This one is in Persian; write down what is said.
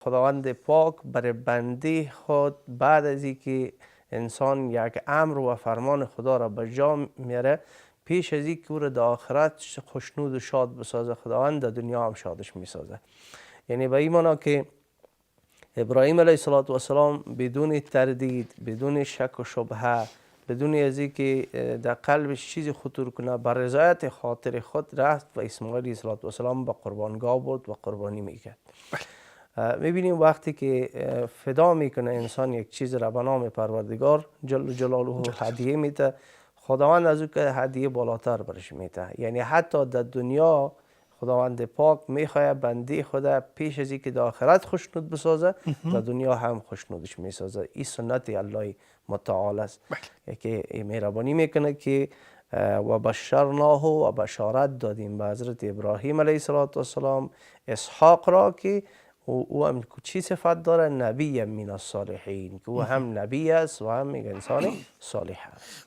خداوند پاک بر بنده خود بعد از اینکه انسان یک امر و فرمان خدا را به جا میاره، پیش از اینکه او را در آخرت خوشنود و شاد بسازه، خداوند در دنیا هم شادش میسازه. یعنی به این معنا که ابراهیم علیه السلام بدون تردید، بدون شک و شبهه، بدون از اینکه در قلبش چیزی خطور کنه، بر رضایت خاطر خود رفت و اسماعیل علیه السلام به قربانگاه برد و قربانی میکرد. میبینیم وقتی که فدا میکنه انسان یک چیز را به نام پروردگار جل جلاله هدیه میده، خداوند از او که هدیه بالاتر برش میده. یعنی حتی در دنیا خداوند پاک میخواد بنده خدا پیش از اینکه در آخرت خوشنود بسازه، در دنیا هم خوشنودش میسازه. این سنت الله متعال است که مهربانی میکنه که و بشرناه و بشارت دادیم به حضرت ابراهیم علیه السلام اسحاق را که او هم چی صفت داره؟ نبی من الصالحین، که او هم نبی است و هم انسان صالح است.